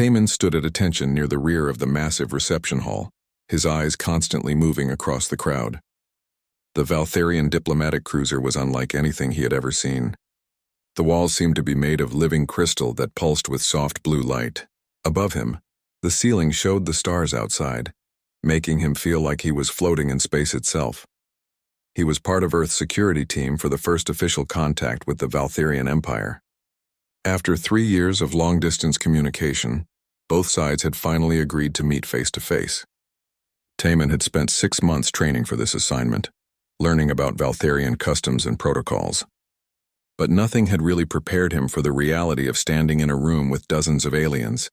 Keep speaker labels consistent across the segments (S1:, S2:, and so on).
S1: Taman stood at attention near the rear of the massive reception hall, his eyes constantly moving across the crowd. The Valtharian diplomatic cruiser was unlike anything he had ever seen. The walls seemed to be made of living crystal that pulsed with soft blue light. Above him, the ceiling showed the stars outside, making him feel like he was floating in space itself. He was part of Earth's security team for the first official contact with the Valtharian Empire. After 3 years of long-distance communication, both sides had finally agreed to meet face-to-face. Taman had spent 6 months training for this assignment, learning about Valtharian customs and protocols. But nothing had really prepared him for the reality of standing in a room with dozens of aliens.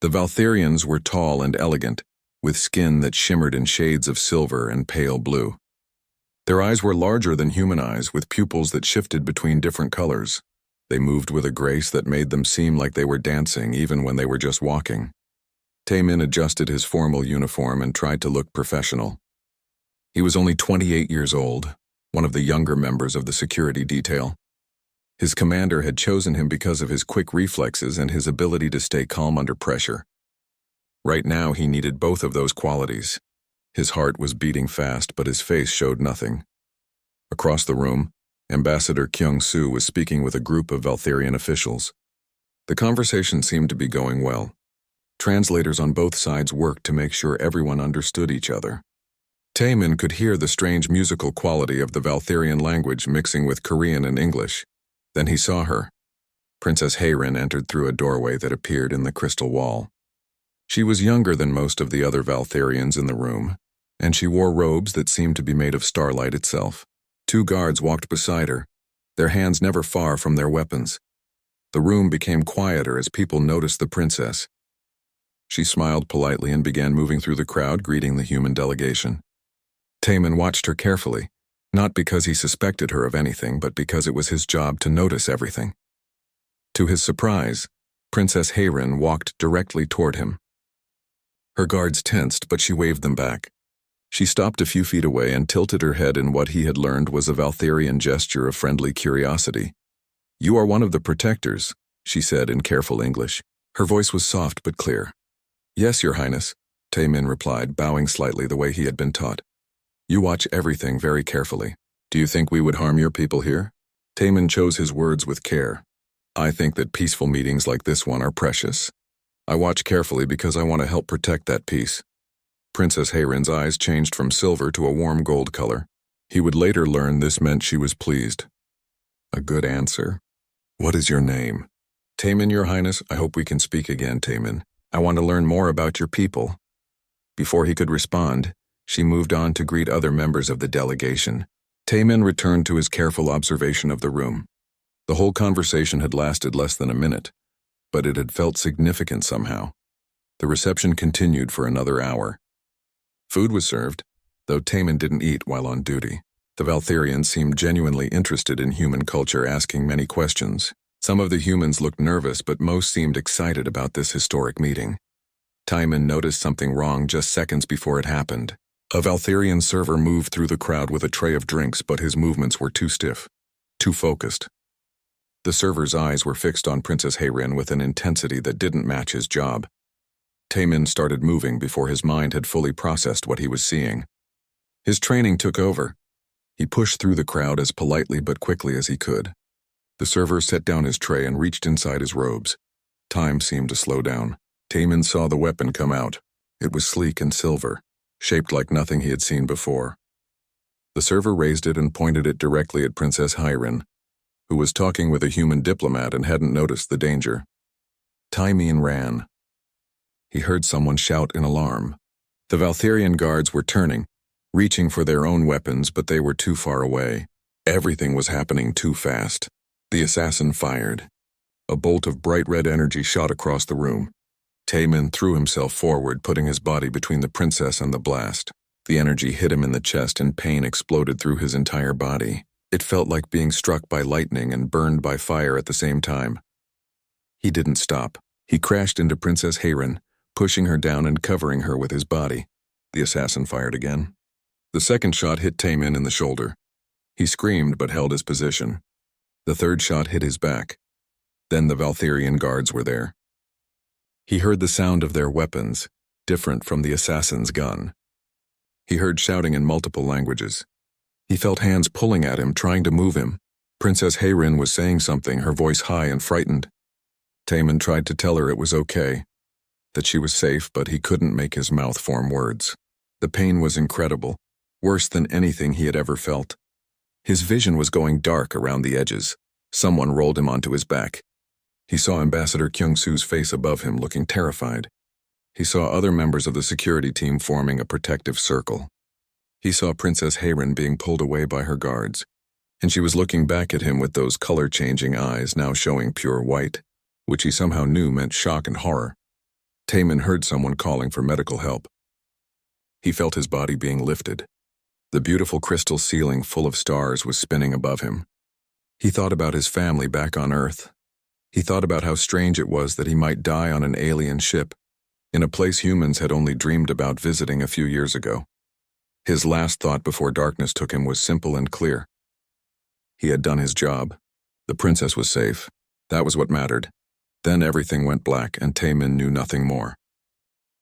S1: The Valtharians were tall and elegant, with skin that shimmered in shades of silver and pale blue. Their eyes were larger than human eyes, with pupils that shifted between different colors. They moved with a grace that made them seem like they were dancing even when they were just walking. Taman adjusted his formal uniform and tried to look professional. He was only 28 years old, one of the younger members of the security detail. His commander had chosen him because of his quick reflexes and his ability to stay calm under pressure. Right now, he needed both of those qualities. His heart was beating fast, but his face showed nothing. Across the room, Ambassador Kyung-soo was speaking with a group of Valtharian officials. The conversation seemed to be going well. Translators on both sides worked to make sure everyone understood each other. Taman could hear the strange musical quality of the Valtharian language mixing with Korean and English. Then he saw her. Princess Hayrin entered through a doorway that appeared in the crystal wall. She was younger than most of the other Valtharians in the room, and she wore robes that seemed to be made of starlight itself. 2 guards walked beside her, their hands never far from their weapons. The room became quieter as people noticed the princess. She smiled politely and began moving through the crowd, greeting the human delegation. Taman watched her carefully, not because he suspected her of anything, but because it was his job to notice everything. To his surprise, Princess Hayrin walked directly toward him. Her guards tensed, but she waved them back. She stopped a few feet away and tilted her head in what he had learned was a Valtharian gesture of friendly curiosity. "You are one of the protectors," she said in careful English. Her voice was soft but clear. "Yes, Your Highness," Taman replied, bowing slightly the way he had been taught. "You watch everything very carefully. Do you think we would harm your people here?" Taman chose his words with care. "I think that peaceful meetings like this one are precious. I watch carefully because I want to help protect that peace." Princess Hayrin's eyes changed from silver to a warm gold color. He would later learn this meant she was pleased. "A good answer. What is your name?" "Taman, Your Highness. I hope we can speak again, Taman. I want to learn more about your people." Before he could respond, she moved on to greet other members of the delegation. Taman returned to his careful observation of the room. The whole conversation had lasted less than a minute, but it had felt significant somehow. The reception continued for another hour. Food was served, though Taman didn't eat while on duty. The Valtharians seemed genuinely interested in human culture, asking many questions. Some of the humans looked nervous, but most seemed excited about this historic meeting. Taman noticed something wrong just seconds before it happened. A Valtharian server moved through the crowd with a tray of drinks, but his movements were too stiff, too focused. The server's eyes were fixed on Princess Hayrin with an intensity that didn't match his job. Taman started moving before his mind had fully processed what he was seeing. His training took over. He pushed through the crowd as politely but quickly as he could. The server set down his tray and reached inside his robes. Time seemed to slow down. Taman saw the weapon come out. It was sleek and silver, shaped like nothing he had seen before. The server raised it and pointed it directly at Princess Hayrin, who was talking with a human diplomat and hadn't noticed the danger. Taman ran. He heard someone shout in alarm. The Valtharian guards were turning, reaching for their own weapons, but they were too far away. Everything was happening too fast. The assassin fired. A bolt of bright red energy shot across the room. Taman threw himself forward, putting his body between the princess and the blast. The energy hit him in the chest and pain exploded through his entire body. It felt like being struck by lightning and burned by fire at the same time. He didn't stop. He crashed into Princess Hayrin, pushing her down and covering her with his body. The assassin fired again. The second shot hit Taman in the shoulder. He screamed but held his position. The third shot hit his back. Then the Valtharian guards were there. He heard the sound of their weapons, different from the assassin's gun. He heard shouting in multiple languages. He felt hands pulling at him, trying to move him. Princess Hayrin was saying something, her voice high and frightened. Taman tried to tell her it was okay, that she was safe, but he couldn't make his mouth form words. The pain was incredible, worse than anything he had ever felt. His vision was going dark around the edges. Someone rolled him onto his back. He saw Ambassador Kyung-Soo's face above him, looking terrified. He saw other members of the security team forming a protective circle. He saw Princess Hayrin being pulled away by her guards, and she was looking back at him with those color-changing eyes now showing pure white, which he somehow knew meant shock and horror. Taman heard someone calling for medical help. He felt his body being lifted. The beautiful crystal ceiling full of stars was spinning above him. He thought about his family back on Earth. He thought about how strange it was that he might die on an alien ship, in a place humans had only dreamed about visiting a few years ago. His last thought before darkness took him was simple and clear. He had done his job. The princess was safe. That was what mattered. Then everything went black, and Taman knew nothing more.